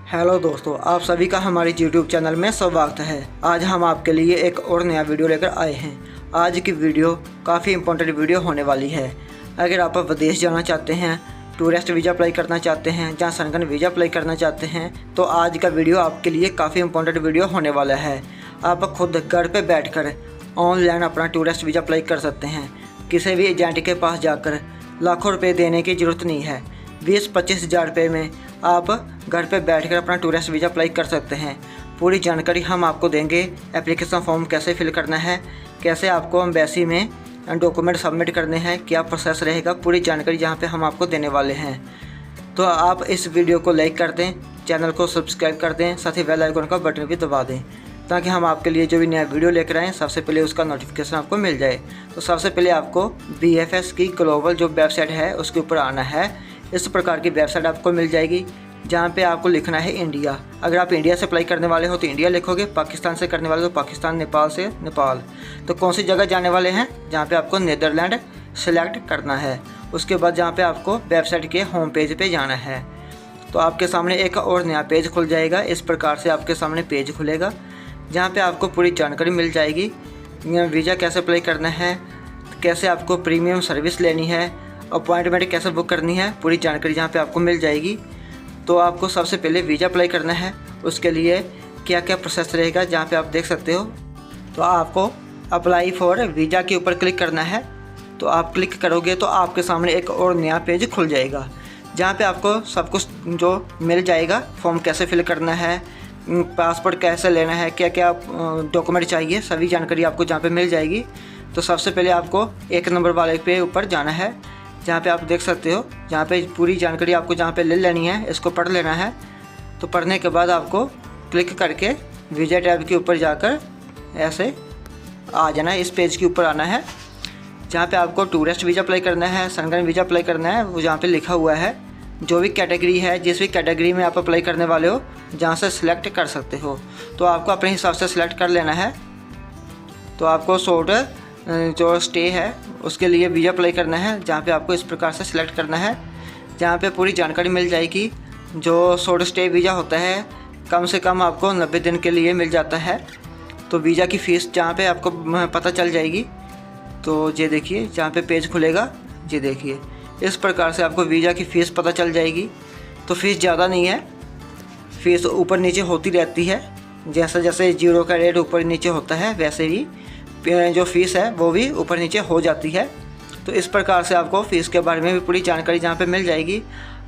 Hello दोस्तों, आप सभी का हमारे YouTube चैनल में स्वागत है। आज हम आपके लिए एक और नया वीडियो लेकर आए हैं। आज की वीडियो काफ़ी इंपॉर्टेंट वीडियो होने वाली है। अगर आप विदेश जाना चाहते हैं, टूरिस्ट वीज़ा अप्लाई करना चाहते हैं, जहाँ संगन वीज़ा अप्लाई करना चाहते हैं, तो आज का वीडियो आपके लिए काफ़ी इंपॉर्टेंट वीडियो होने वाला है। आप खुद घर पर बैठ कर ऑनलाइन अपना टूरिस्ट वीज़ा अप्लाई कर सकते हैं। किसी भी एजेंट के पास जाकर लाखों रुपये देने की ज़रूरत नहीं है। 20-25 हज़ार रुपये में आप घर पे बैठकर अपना टूरिस्ट वीज़ा अप्लाई कर सकते हैं। पूरी जानकारी हम आपको देंगे। एप्लीकेशन फॉर्म कैसे फिल करना है, कैसे आपको एम्बेसी में डॉक्यूमेंट सबमिट करने हैं, क्या प्रोसेस रहेगा, पूरी जानकारी यहाँ पे हम आपको देने वाले हैं। तो आप इस वीडियो को लाइक कर दें, चैनल को सब्सक्राइब कर दें, साथ ही बेल आइकन का बटन भी दबा दें, ताकि हम आपके लिए जो भी नया वीडियो लेकर आएँ सबसे पहले उसका नोटिफिकेशन आपको मिल जाए। तो सबसे पहले आपको BFS की ग्लोबल जो वेबसाइट है उसके ऊपर आना है। इस प्रकार की वेबसाइट आपको मिल जाएगी, जहाँ पे आपको लिखना है इंडिया। अगर आप इंडिया से अप्लाई करने वाले हो तो इंडिया लिखोगे, पाकिस्तान से करने वाले हो तो पाकिस्तान, नेपाल से नेपाल। तो कौन सी जगह जाने वाले हैं, जहाँ पे आपको नीदरलैंड सेलेक्ट करना है। उसके बाद जहाँ पे आपको वेबसाइट के होम पेज पे जाना है, तो आपके सामने एक और नया पेज खुल जाएगा। इस प्रकार से आपके सामने पेज खुलेगा, जहाँ पे आपको पूरी जानकारी मिल जाएगी। वीज़ा कैसे अप्लाई करना है, कैसे आपको प्रीमियम सर्विस लेनी है, अपॉइंटमेंट कैसे बुक करनी है, पूरी जानकारी जहाँ पे आपको मिल जाएगी। तो आपको सबसे पहले वीज़ा अप्लाई करना है, उसके लिए क्या क्या प्रोसेस रहेगा जहाँ पे आप देख सकते हो। तो आपको अप्लाई फॉर वीज़ा के ऊपर क्लिक करना है। तो आप क्लिक करोगे तो आपके सामने एक और नया पेज खुल जाएगा, जहाँ पे आपको सब कुछ जो मिल जाएगा। फॉर्म कैसे फिल करना है, पासपोर्ट कैसे लेना है, क्या क्या डॉक्यूमेंट चाहिए, सभी जानकारी आपको जहाँ पे मिल जाएगी। तो सबसे पहले आपको 1 नंबर वाले पे ऊपर जाना है, जहाँ पे आप देख सकते हो, जहाँ पे पूरी जानकारी आपको जहाँ पे ले लेनी है, इसको पढ़ लेना है। तो पढ़ने के बाद आपको क्लिक करके वीज़ा टैब के ऊपर जाकर ऐसे आ जाना है। इस पेज के ऊपर आना है, जहाँ पे आपको टूरिस्ट वीज़ा अप्लाई करना है, संगन वीज़ा अप्लाई करना है, वो जहाँ पे लिखा हुआ है। जो भी कैटेगरी है, जिस भी कैटेगरी में आप अप्लाई करने वाले हो, जहाँ से सिलेक्ट कर सकते हो। तो आपको अपने हिसाब से सिलेक्ट कर लेना है। तो आपको शॉर्ट जो स्टे है उसके लिए वीज़ा अप्लाई करना है, जहाँ पे आपको इस प्रकार से सिलेक्ट करना है, जहाँ पे पूरी जानकारी मिल जाएगी। जो शॉर्ट स्टे वीज़ा होता है, कम से कम आपको 90 दिन के लिए मिल जाता है। तो वीज़ा की फ़ीस जहाँ पे आपको पता चल जाएगी। तो ये देखिए, जहाँ पे पेज खुलेगा, ये देखिए, इस प्रकार से आपको वीज़ा की फ़ीस पता चल जाएगी। तो फ़ीस ज़्यादा नहीं है, फ़ीस ऊपर नीचे होती रहती है। जैसे जैसे जीरो का रेट ऊपर नीचे होता है, वैसे ही जो फ़ीस है वो भी ऊपर नीचे हो जाती है। तो इस प्रकार से आपको फ़ीस के बारे में भी पूरी जानकारी जहाँ पे मिल जाएगी।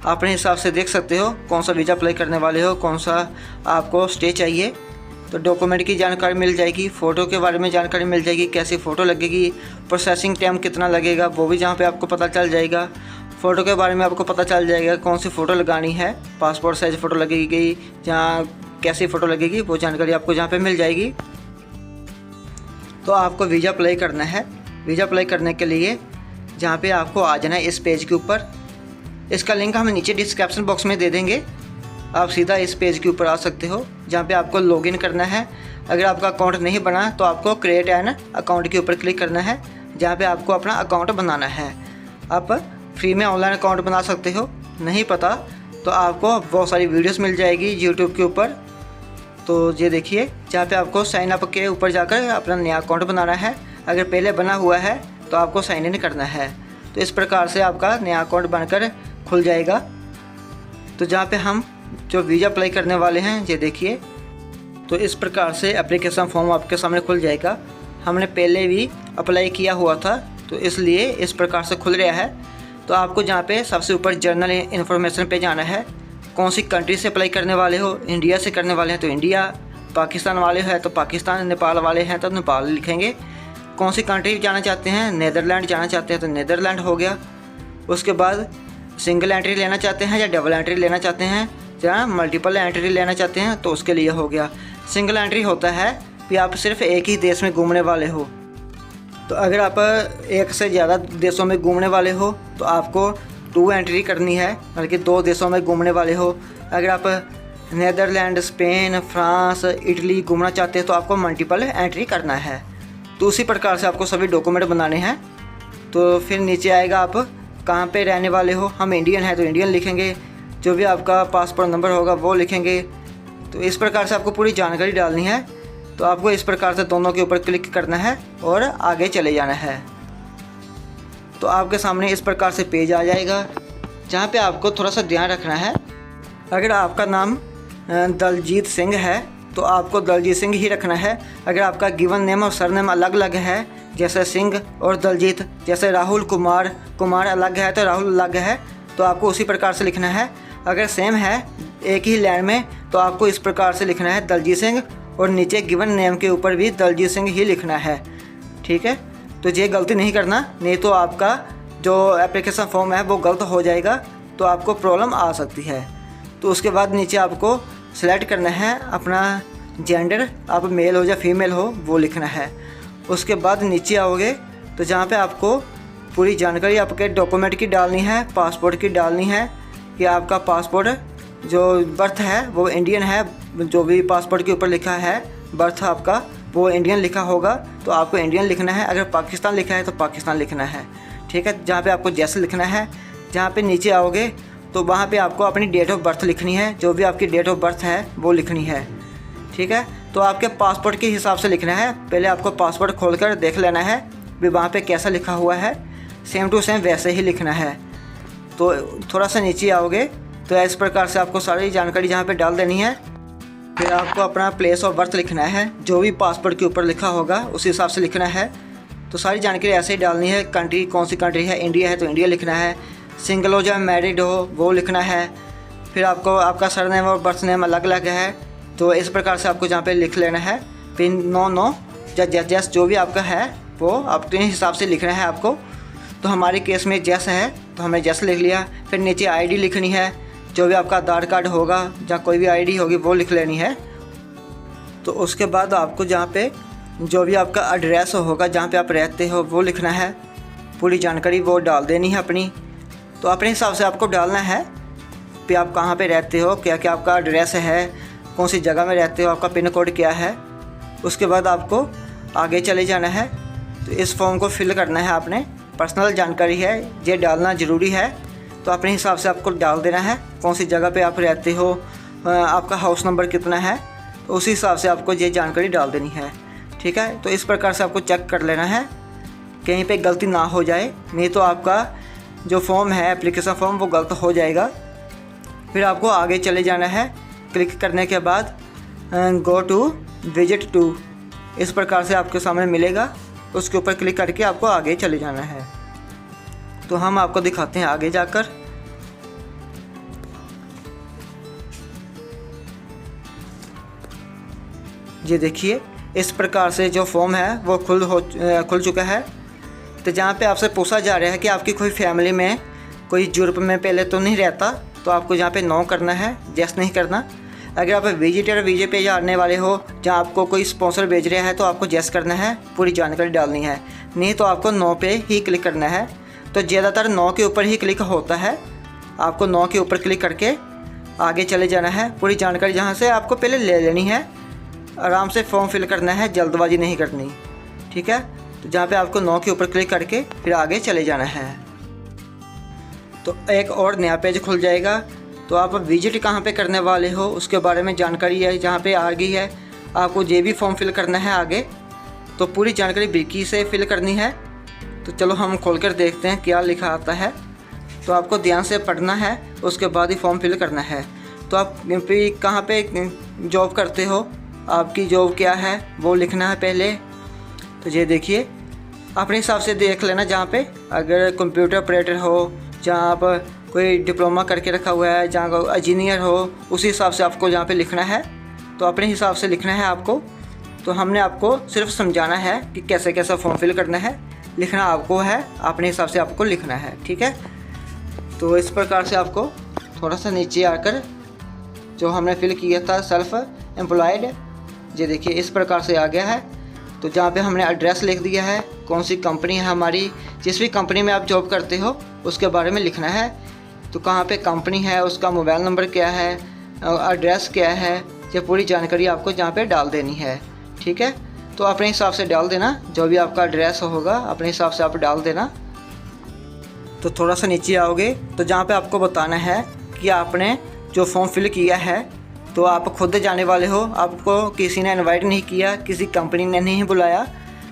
अपने हिसाब से देख सकते हो कौन सा वीज़ा अप्लाई करने वाले हो, कौन सा आपको स्टे चाहिए। तो डॉक्यूमेंट की जानकारी मिल जाएगी, फ़ोटो के बारे में जानकारी मिल जाएगी, कैसी फ़ोटो लगेगी, प्रोसेसिंग टाइम कितना लगेगा, वो भी जहाँ पे आपको पता चल जाएगा। फ़ोटो के बारे में आपको पता चल जाएगा कौन सी फ़ोटो लगानी है, पासपोर्ट साइज़ फ़ोटो लगेगी, जहाँ कैसी फ़ोटो लगेगी, वो जानकारी आपको जहाँ पे मिल जाएगी। तो आपको वीज़ा अप्लाई करना है। वीज़ा अप्लाई करने के लिए जहाँ पे आपको आ जाना है इस पेज के ऊपर। इसका लिंक हम नीचे डिस्क्रिप्शन बॉक्स में दे देंगे। आप सीधा इस पेज के ऊपर आ सकते हो, जहाँ पे आपको लॉगिन करना है। अगर आपका अकाउंट नहीं बना तो आपको क्रिएट एन अकाउंट के ऊपर क्लिक करना है, जहाँ पे आपको अपना अकाउंट बनाना है। आप फ्री में ऑनलाइन अकाउंट बना सकते हो। नहीं पता तो आपको बहुत सारी वीडियोस मिल जाएगी यूट्यूब के ऊपर। तो ये देखिए, जहाँ पे आपको साइन अप के ऊपर जाकर अपना नया अकाउंट बनाना है। अगर पहले बना हुआ है तो आपको साइन इन करना है। तो इस प्रकार से आपका नया अकाउंट बनकर खुल जाएगा। तो जहाँ पे हम जो वीज़ा अप्लाई करने वाले हैं, ये देखिए, तो इस प्रकार से एप्लीकेशन फॉर्म आपके सामने खुल जाएगा। हमने पहले भी अप्लाई किया हुआ था, तो इसलिए इस प्रकार से खुल रहा है। तो आपको जहाँ पे सबसे ऊपर जर्नल इन्फॉर्मेशन पे जाना है। कौन सी कंट्री से अप्लाई करने वाले हो, इंडिया से करने वाले हैं तो इंडिया, पाकिस्तान वाले हैं तो पाकिस्तान, नेपाल वाले हैं तो नेपाल लिखेंगे। कौन सी कंट्री जाना चाहते हैं, नीदरलैंड जाना चाहते हैं तो नीदरलैंड हो गया। उसके बाद सिंगल एंट्री लेना चाहते हैं या डबल एंट्री लेना चाहते हैं, या मल्टीपल एंट्री लेना चाहते हैं तो उसके लिए हो गया। सिंगल एंट्री होता है कि आप सिर्फ एक ही देश में घूमने वाले हो। तो अगर आप एक से ज़्यादा देशों में घूमने वाले हो तो आपको 2 एंट्री करनी है, बल्कि 2 देशों में घूमने वाले हो। अगर आप नीदरलैंड, स्पेन, फ्रांस, इटली घूमना चाहते हैं तो आपको मल्टीपल एंट्री करना है। तो उसी प्रकार से आपको सभी डॉक्यूमेंट बनाने हैं। तो फिर नीचे आएगा आप कहाँ पे रहने वाले हो। हम इंडियन है तो इंडियन लिखेंगे, जो भी आपका पासपोर्ट नंबर होगा वो लिखेंगे। तो इस प्रकार से आपको पूरी जानकारी डालनी है। तो आपको इस प्रकार से दोनों के ऊपर क्लिक करना है और आगे चले जाना है। तो आपके सामने इस प्रकार से पेज आ जाएगा, जहाँ पे आपको थोड़ा सा ध्यान रखना है। अगर आपका नाम दलजीत सिंह है तो आपको दलजीत सिंह ही रखना है। अगर आपका गिवन नेम और सरनेम अलग अलग है, जैसे सिंह और दलजीत, जैसे राहुल कुमार अलग है तो राहुल अलग है, तो आपको उसी प्रकार से लिखना है। अगर सेम है एक ही लाइन में तो आपको इस प्रकार से लिखना है दलजीत सिंह, और नीचे गिवन नेम के ऊपर भी दलजीत सिंह ही लिखना है। ठीक है, तो ये गलती नहीं करना, नहीं तो आपका जो एप्लीकेशन फॉर्म है वो गलत हो जाएगा, तो आपको प्रॉब्लम आ सकती है। तो उसके बाद नीचे आपको सेलेक्ट करना है अपना जेंडर, आप मेल हो या फीमेल हो वो लिखना है। उसके बाद नीचे आओगे तो जहाँ पे आपको पूरी जानकारी आपके डॉक्यूमेंट की डालनी है, पासपोर्ट की डालनी है कि आपका पासपोर्ट जो बर्थ है वो इंडियन है, जो भी पासपोर्ट के ऊपर लिखा है बर्थ आपका वो इंडियन लिखा होगा तो आपको इंडियन लिखना है। अगर पाकिस्तान लिखा है तो पाकिस्तान लिखना है। ठीक है, जहाँ पे आपको जैसे लिखना है। जहाँ पे नीचे आओगे तो वहाँ पे आपको अपनी डेट ऑफ बर्थ लिखनी है, जो भी आपकी डेट ऑफ बर्थ है वो लिखनी है। ठीक है, तो आपके पासपोर्ट के हिसाब से लिखना है। पहले आपको पासपोर्ट खोलकर देख लेना है भी वहाँ पे कैसा लिखा हुआ है, सेम टू सेम वैसे ही लिखना है। तो थोड़ा सा नीचे आओगे तो इस प्रकार से आपको सारी जानकारी जहाँ पे डाल देनी है। फिर आपको अपना प्लेस ऑफ बर्थ लिखना है, जो भी पासपोर्ट के ऊपर लिखा होगा उस हिसाब से लिखना है। तो सारी जानकारी ऐसे ही डालनी है। कंट्री कौन सी कंट्री है, इंडिया है तो इंडिया लिखना है, सिंगल हो या मैरिड हो वो लिखना है। फिर आपको आपका सरनेम और बर्थ नेम अलग अलग है, तो इस प्रकार से आपको जहाँ पे लिख लेना है। फिर नो या जैस जो भी आपका है वो अपने हिसाब से लिखना है आपको। तो हमारे केस में जैस है तो हमने जैस लिख लिया। फिर नीचे आईडी लिखनी है, जो भी आपका आधार कार्ड होगा या कोई भी आईडी होगी वो लिख लेनी है। तो उसके बाद आपको जहाँ पे जो भी आपका एड्रेस होगा, जहाँ पे आप रहते हो वो लिखना है। पूरी जानकारी वो डाल देनी है अपनी। तो अपने हिसाब से आपको डालना है कि आप कहाँ पे रहते हो, क्या क्या आपका एड्रेस है, कौन सी जगह में रहते हो, आपका पिन कोड क्या है। उसके बाद आपको आगे चले जाना है। तो इस फॉर्म को फिल करना है आपने। पर्सनल जानकारी है, ये डालना ज़रूरी है। तो अपने हिसाब से आपको डाल देना है कौन सी जगह पे आप रहते हो, आपका हाउस नंबर कितना है, तो उसी हिसाब से आपको ये जानकारी डाल देनी है। ठीक है, तो इस प्रकार से आपको चेक कर लेना है कहीं पे गलती ना हो जाए, नहीं तो आपका जो फॉर्म है एप्लीकेशन फॉर्म वो गलत हो जाएगा। फिर आपको आगे चले जाना है। क्लिक करने के बाद गो टू विजिट टू इस प्रकार से आपके सामने मिलेगा, उसके ऊपर क्लिक करके आपको आगे चले जाना है। तो हम आपको दिखाते हैं आगे जाकर। ये देखिए इस प्रकार से जो फॉर्म है वो खुल चुका है। तो जहाँ पे आपसे पूछा जा रहा है कि आपकी कोई फैमिली में कोई यूरोप में पहले तो नहीं रहता, तो आपको यहाँ पे नो करना है, यस नहीं करना। अगर आप विजिटर वीजे पे जाने वाले हो, जहाँ आपको कोई स्पॉन्सर भेज रहा है तो आपको यस करना है, पूरी जानकारी डालनी है। नहीं तो आपको नो पे ही क्लिक करना है। तो ज़्यादातर नो के ऊपर ही क्लिक होता है, आपको नो के ऊपर क्लिक करके आगे चले जाना है। पूरी जानकारी जहाँ से आपको पहले ले लेनी है, आराम से फॉर्म फिल करना है, जल्दबाजी नहीं करनी। ठीक है, तो जहाँ पे आपको नो के ऊपर क्लिक करके फिर आगे चले जाना है। तो एक और नया पेज खुल जाएगा। तो आप विजिट कहाँ पे करने वाले हो उसके बारे में जानकारी है जहाँ पे आ गई है। आपको जे भी फॉर्म फिल करना है आगे, तो पूरी जानकारी बारीकी से फिल करनी है। तो चलो हम खोलकर देखते हैं क्या लिखा आता है। तो आपको ध्यान से पढ़ना है, उसके बाद ही फॉर्म फिल करना है। तो आप कहाँ पे जॉब करते हो, आपकी जॉब क्या है वो लिखना है पहले। तो ये देखिए अपने हिसाब से देख लेना, जहाँ पे अगर कंप्यूटर ऑपरेटर हो, जहाँ आप कोई डिप्लोमा करके रखा हुआ है, जहाँ इंजीनियर हो, उसी हिसाब से आपको यहाँ पे लिखना है। तो अपने हिसाब से लिखना है आपको। तो हमने आपको सिर्फ समझाना है कि कैसे कैसा फॉर्म फिल करना है, लिखना आपको है, अपने हिसाब से आपको लिखना है। ठीक है, तो इस प्रकार से आपको थोड़ा सा नीचे आकर जो हमने फिल किया था सेल्फ एम्प्लॉयड, ये देखिए इस प्रकार से आ गया है। तो जहाँ पे हमने एड्रेस लिख दिया है, कौन सी कंपनी है हमारी, जिस भी कंपनी में आप जॉब करते हो उसके बारे में लिखना है। तो कहाँ पे कंपनी है, उसका मोबाइल नंबर क्या है, एड्रेस क्या है, ये पूरी जानकारी आपको जहाँ पे डाल देनी है। ठीक है, तो अपने हिसाब से डाल देना, जो भी आपका एड्रेस होगा अपने हिसाब से आप डाल देना। तो थोड़ा सा नीचे आओगे तो जहाँ पे आपको बताना है कि आपने जो फॉर्म फिल किया है तो आप खुद जाने वाले हो, आपको किसी ने इनवाइट नहीं किया, किसी कंपनी ने नहीं बुलाया,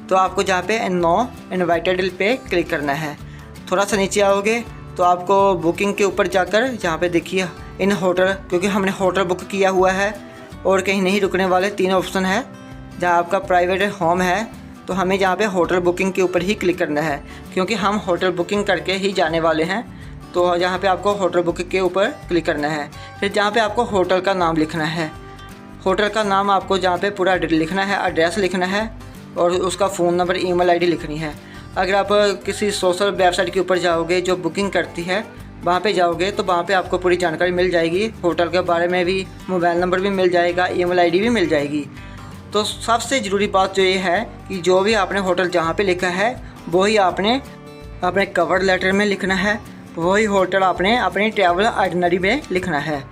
तो आपको जहाँ पे नो इनवाइटेड पे क्लिक करना है। थोड़ा सा नीचे आओगे तो आपको बुकिंग के ऊपर जाकर जहाँ पे देखिए इन होटल, क्योंकि हमने होटल बुक किया हुआ है और कहीं नहीं रुकने वाले, 3 ऑप्शन है। जहाँ आपका प्राइवेट होम है तो हमें जहाँ पे होटल बुकिंग के ऊपर ही क्लिक करना है, क्योंकि हम होटल बुकिंग करके ही जाने वाले हैं। तो जहाँ पे आपको होटल बुकिंग के ऊपर क्लिक करना है। फिर जहाँ पे आपको होटल का नाम लिखना है, होटल का नाम आपको जहाँ पे पूरा लिखना है, एड्रेस लिखना है और उसका फ़ोन नंबर, ईमेल आईडी लिखनी है। अगर आप किसी सोशल वेबसाइट के ऊपर जाओगे जो बुकिंग करती है, वहाँ पे जाओगे तो वहाँ पे आपको पूरी जानकारी मिल जाएगी, होटल के बारे में भी, मोबाइल नंबर भी मिल जाएगा, ईमेल आईडी भी मिल जाएगी। तो सबसे ज़रूरी बात जो ये है कि जो भी आपने होटल जहाँ पे लिखा है वही आपने अपने कवर लेटर में लिखना है, वही होटल आपने अपनी ट्रैवल आइटनरी में लिखना है।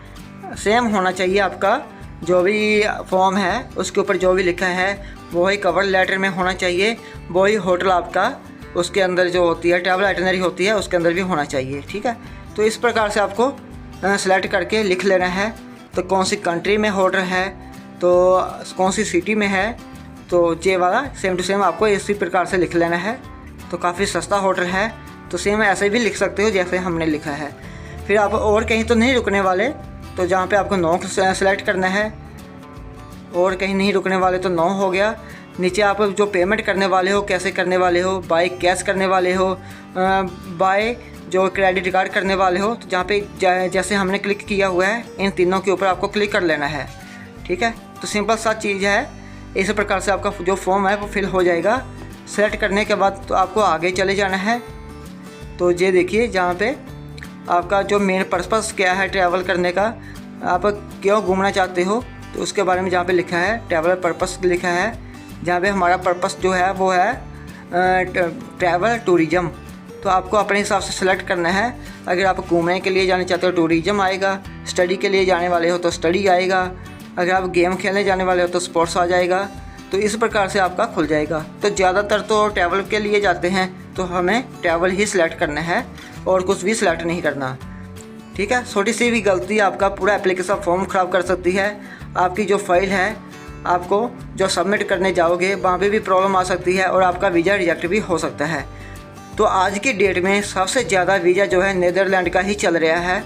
सेम होना चाहिए आपका जो भी फॉर्म है उसके ऊपर जो भी लिखा है वही कवर लेटर में होना चाहिए, वही होटल आपका उसके अंदर जो होती है ट्रैवल आइटनरी होती है उसके अंदर भी होना चाहिए। ठीक है, तो इस प्रकार से आपको सेलेक्ट करके लिख लेना है। तो कौन सी कंट्री में होटल है, तो कौन सी सिटी में है, तो ये वाला सेम टू सेम आपको इसी प्रकार से लिख लेना है। तो काफ़ी सस्ता होटल है, तो सेम ऐसे भी लिख सकते हो जैसे हमने लिखा है। फिर आप और कहीं तो नहीं रुकने वाले, तो जहाँ पे आपको 9 सेलेक्ट करना है, और कहीं नहीं रुकने वाले तो 9 हो गया। नीचे आप जो पेमेंट करने वाले हो कैसे करने वाले हो, बाय कैश करने वाले हो, बाय जो क्रेडिट कार्ड करने वाले हो, तो जहाँ पे जैसे हमने क्लिक किया हुआ है इन तीनों के ऊपर आपको क्लिक कर लेना है। ठीक है, तो सिंपल सा चीज़ है। इस प्रकार से आपका जो फॉर्म है वो फिल हो जाएगा। सेलेक्ट करने के बाद तो आपको आगे चले जाना है। तो ये देखिए जहाँ पे आपका जो मेन पर्पस क्या है ट्रैवल करने का, आप क्यों घूमना चाहते हो, तो उसके बारे में जहाँ पे लिखा है ट्रैवल पर्पस लिखा है। जहाँ पे हमारा पर्पस जो है वो है ट्रैवल टूरिज़म, तो आपको अपने हिसाब से सेलेक्ट करना है। अगर आप घूमने के लिए जाना चाहते हो टूरिज़म आएगा, स्टडी के लिए जाने वाले हो तो स्टडी आएगा, अगर आप गेम खेलने जाने वाले हो तो स्पोर्ट्स आ जाएगा। तो इस प्रकार से आपका खुल जाएगा। तो ज़्यादातर तो ट्रैवल के लिए जाते हैं तो हमें ट्रैवल ही सिलेक्ट करना है और कुछ भी सिलेक्ट नहीं करना। ठीक है, छोटी सी भी गलती आपका पूरा एप्लीकेशन फॉर्म ख़राब कर सकती है। आपकी जो फाइल है आपको जो सबमिट करने जाओगे वहाँ पे भी प्रॉब्लम आ सकती है और आपका वीज़ा रिजेक्ट भी हो सकता है। तो आज की डेट में सबसे ज़्यादा वीज़ा जो है नीदरलैंड का ही चल रहा है।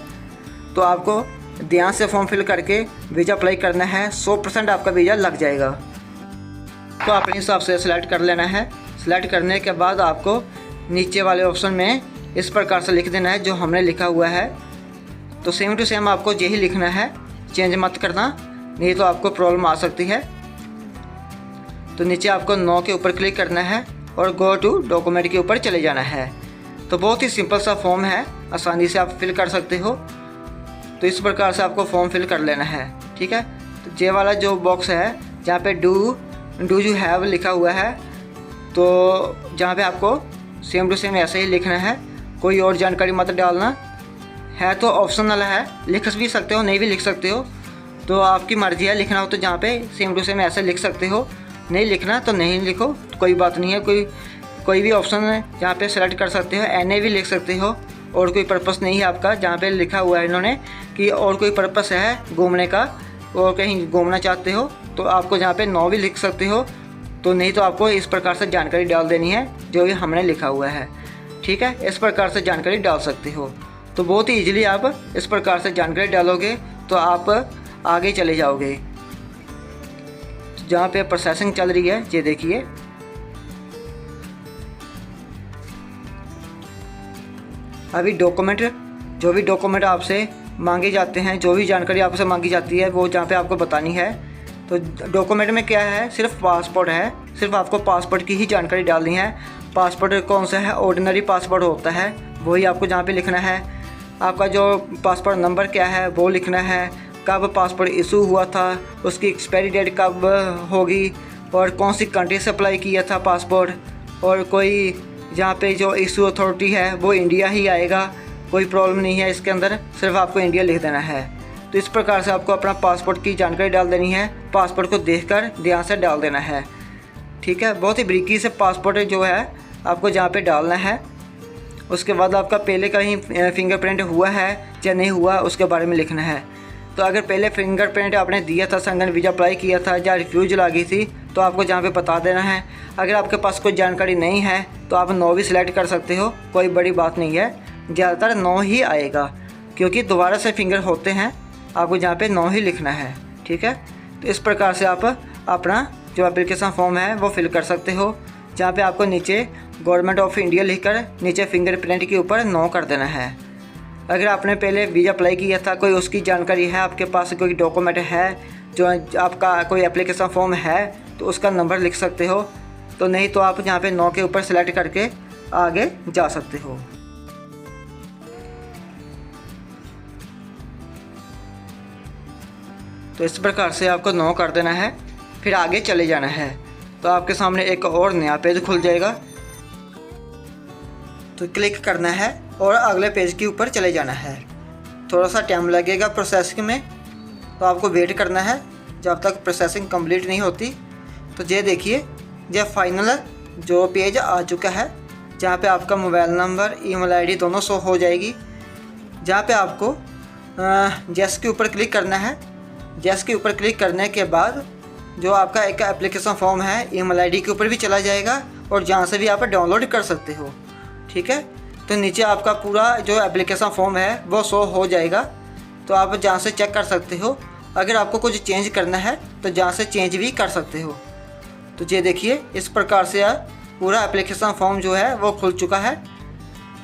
तो आपको ध्यान से फॉर्म फिल करके वीज़ा अप्लाई करना है, 100% आपका वीज़ा लग जाएगा। तो अपने हिसाब से सिलेक्ट कर लेना है। सिलेक्ट करने के बाद आपको नीचे वाले ऑप्शन में इस प्रकार से लिख देना है जो हमने लिखा हुआ है। तो सेम टू सेम आपको यही लिखना है, चेंज मत करना, नहीं तो आपको प्रॉब्लम आ सकती है। तो नीचे आपको नो के ऊपर क्लिक करना है और गो टू डॉक्यूमेंट के ऊपर चले जाना है। तो बहुत ही सिंपल सा फॉर्म है, आसानी से आप फिल कर सकते हो। तो इस प्रकार से आपको फॉर्म फिल कर लेना है। ठीक है, तो ये वाला जो बॉक्स है जहाँ पे डू यू हैव लिखा हुआ है, तो जहाँ पे आपको सेम टू सेम ऐसे ही लिखना है, कोई और जानकारी मत डालना है। तो ऑप्शनल है, लिख भी सकते हो नहीं भी लिख सकते हो, तो आपकी मर्ज़ी है। लिखना हो तो जहाँ पे सेम टू सेम ऐसे लिख सकते हो, नहीं लिखना तो नहीं लिखो, कोई बात नहीं है। कोई भी ऑप्शन है जहाँ पे सेलेक्ट कर सकते हो, NA भी लिख सकते हो। और कोई पर्पस नहीं है आपका, जहाँ पे लिखा हुआ है इन्होंने कि और कोई पर्पस है घूमने का और कहीं घूमना चाहते हो, तो आपको जहाँ पे नो भी लिख सकते हो। तो नहीं तो आपको इस प्रकार से जानकारी डाल देनी है जो भी हमने लिखा हुआ है। ठीक है, इस प्रकार से जानकारी डाल सकते हो। तो बहुत ही ईजिली आप इस प्रकार से जानकारी डालोगे तो आप आगे चले जाओगे। जहाँ पे प्रोसेसिंग चल रही है ये देखिए, अभी जो भी डॉक्यूमेंट आपसे मांगे जाते हैं, जो भी जानकारी आपसे मांगी जाती है वो जहाँ पे आपको बतानी है। तो डॉक्यूमेंट में क्या है, सिर्फ पासपोर्ट है, सिर्फ आपको पासपोर्ट की ही जानकारी डालनी है। पासपोर्ट कौन सा है, ऑर्डिनरी पासपोर्ट होता है, वही आपको जहाँ पे लिखना है। आपका जो पासपोर्ट नंबर क्या है वो लिखना है, कब पासपोर्ट इशू हुआ था, उसकी एक्सपायरी डेट कब होगी, और कौन सी कंट्री से अप्लाई किया था पासपोर्ट, और कोई जहाँ पे जो इशू अथॉरिटी है वो इंडिया ही आएगा, कोई प्रॉब्लम नहीं है इसके अंदर, सिर्फ आपको इंडिया लिख देना है। तो इस प्रकार से आपको अपना पासपोर्ट की जानकारी डाल देनी है, पासपोर्ट को देखकर ध्यान से डाल देना है। ठीक है, बहुत ही बारीकी से पासपोर्ट जो है आपको जहाँ पे डालना है उसके बाद आपका पहले कहीं फिंगरप्रिंट हुआ है या नहीं हुआ उसके बारे में लिखना है। तो अगर पहले फिंगरप्रिंट आपने दिया था, संगन वीज़ा अप्लाई किया था या रिफ्यूज़ल आ गई थी, तो आपको जहाँ पे बता देना है। अगर आपके पास कोई जानकारी नहीं है तो आप नो भी सिलेक्ट कर सकते हो, कोई बड़ी बात नहीं है। ज़्यादातर नो ही आएगा क्योंकि दोबारा से फिंगर होते हैं, आपको जहाँ पे नो ही लिखना है। ठीक है, तो इस प्रकार से आप अपना जो एप्लीकेशन फॉर्म है वो फिल कर सकते हो, जहाँ पे आपको नीचे गवर्नमेंट ऑफ इंडिया लिखकर नीचे फिंगरप्रिंट के ऊपर नो कर देना है। अगर आपने पहले वीज़ा अप्लाई किया था, कोई उसकी जानकारी है, आपके पास कोई डॉक्यूमेंट है, जो आपका कोई एप्लीकेशन फॉर्म है, तो उसका नंबर लिख सकते हो। तो नहीं तो आप यहाँ पे नो के ऊपर सेलेक्ट करके आगे जा सकते हो। तो इस प्रकार से आपको नो कर देना है, फिर आगे चले जाना है। तो आपके सामने एक और नया पेज खुल जाएगा, तो क्लिक करना है और अगले पेज के ऊपर चले जाना है। थोड़ा सा टाइम लगेगा प्रोसेसिंग में, तो आपको वेट करना है जब तक प्रोसेसिंग कंप्लीट नहीं होती। तो ये देखिए, ये फाइनल जो पेज आ चुका है, जहाँ पे आपका मोबाइल नंबर, ईमेल आईडी दोनों शो हो जाएगी। जहाँ पे आपको जेस के ऊपर क्लिक करना है। जेस के ऊपर क्लिक करने के बाद जो आपका एक एप्लीकेशन फॉर्म है ईमेल आईडी के ऊपर भी चला जाएगा और जहाँ से भी आप डाउनलोड कर सकते हो। ठीक है, तो नीचे आपका पूरा जो एप्लीकेशन फॉर्म है वो शो हो जाएगा, तो आप जहाँ से चेक कर सकते हो। अगर आपको कुछ चेंज करना है तो जहाँ से चेंज भी कर सकते हो। तो ये देखिए, इस प्रकार से पूरा एप्लीकेशन फॉर्म जो है वो खुल चुका है।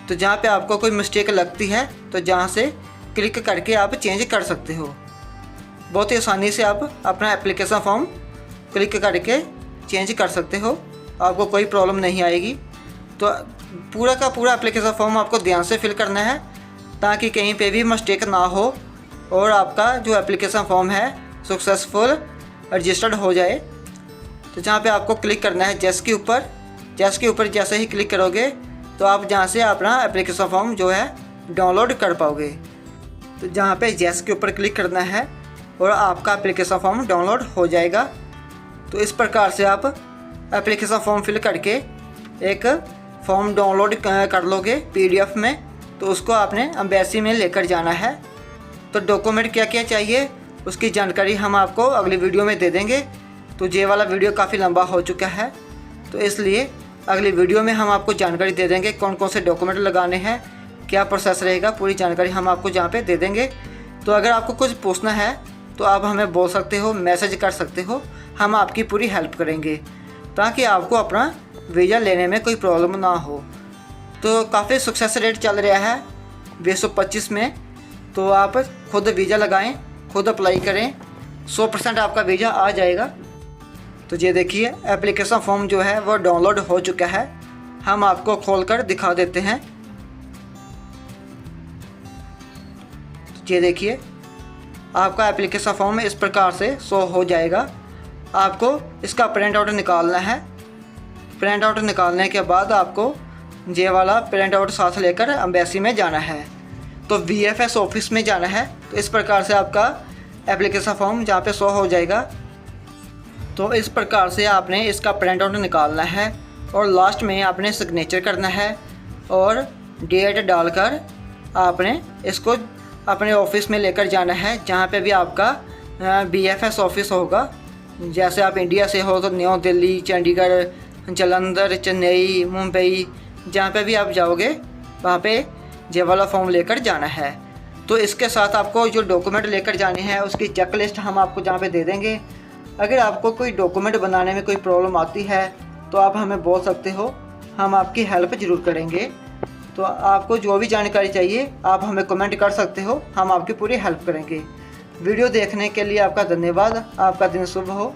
तो जहाँ पे आपको कोई मिस्टेक लगती है तो जहाँ से क्लिक करके आप चेंज कर सकते हो। बहुत ही आसानी से आप अपना एप्लीकेशन फॉर्म क्लिक करके चेंज कर सकते हो, आपको कोई प्रॉब्लम नहीं आएगी। तो पूरा का पूरा एप्लीकेशन फॉर्म आपको ध्यान से फिल करना है ताकि कहीं पे भी मिस्टेक ना हो और आपका जो एप्लीकेशन फॉर्म है सक्सेसफुल रजिस्टर्ड हो जाए। तो जहाँ पे आपको क्लिक करना है जेस के ऊपर। जेस के ऊपर जैसे ही क्लिक करोगे तो आप जहाँ से अपना एप्लीकेशन फॉर्म जो है डाउनलोड कर पाओगे। तो जहाँ पे जेस के ऊपर क्लिक करना है और आपका एप्लीकेशन फॉर्म डाउनलोड हो जाएगा। तो इस प्रकार से आप एप्लीकेशन फॉर्म फिल करके एक फॉर्म डाउनलोड कर लोगे पीडीएफ में। तो उसको आपने एम्बेसी में लेकर जाना है। तो डॉक्यूमेंट क्या क्या चाहिए उसकी जानकारी हम आपको अगली वीडियो में दे देंगे। तो ये वाला वीडियो काफ़ी लंबा हो चुका है, तो इसलिए अगली वीडियो में हम आपको जानकारी दे देंगे कौन कौन से डॉक्यूमेंट लगाने हैं, क्या प्रोसेस रहेगा, पूरी जानकारी हम आपको जहाँ पे दे देंगे। तो अगर आपको कुछ पूछना है तो आप हमें बोल सकते हो, मैसेज कर सकते हो, हम आपकी पूरी हेल्प करेंगे ताकि आपको अपना वीज़ा लेने में कोई प्रॉब्लम ना हो। तो काफ़ी सक्सेस रेट चल रहा है 2025 में, तो आप खुद वीज़ा लगाएं, खुद अप्लाई करें, 100% आपका वीज़ा आ जाएगा। तो ये देखिए, एप्लीकेशन फॉर्म जो है वो डाउनलोड हो चुका है, हम आपको खोलकर दिखा देते हैं। तो ये देखिए, आपका एप्लीकेशन फॉर्म इस प्रकार से शो हो जाएगा। आपको इसका प्रिंट आउट निकालना है। प्रिंट आउट निकालने के बाद आपको ये वाला प्रिंट आउट साथ लेकर एम्बेसी में जाना है, तो वीएफएस ऑफिस में जाना है। तो इस प्रकार से आपका एप्लीकेशन फॉर्म जहाँ पे शो हो जाएगा। तो इस प्रकार से आपने इसका प्रिंट आउट निकालना है और लास्ट में आपने सिग्नेचर करना है और डेट डालकर आपने इसको अपने ऑफिस में लेकर जाना है, जहाँ पे भी आपका वीएफएस ऑफिस होगा। जैसे आप इंडिया से हो तो न्यू दिल्ली, चंडीगढ़, जालंधर, चेन्नई, मुंबई, जहाँ पे भी आप जाओगे वहाँ पे ये वाला फॉर्म लेकर जाना है। तो इसके साथ आपको जो डॉक्यूमेंट लेकर जाने हैं उसकी चेक लिस्ट हम आपको जहाँ पे दे देंगे। अगर आपको कोई डॉक्यूमेंट बनाने में कोई प्रॉब्लम आती है तो आप हमें बोल सकते हो, हम आपकी हेल्प ज़रूर करेंगे। तो आपको जो भी जानकारी चाहिए आप हमें कमेंट कर सकते हो, हम आपकी पूरी हेल्प करेंगे। वीडियो देखने के लिए आपका धन्यवाद। आपका दिन शुभ हो।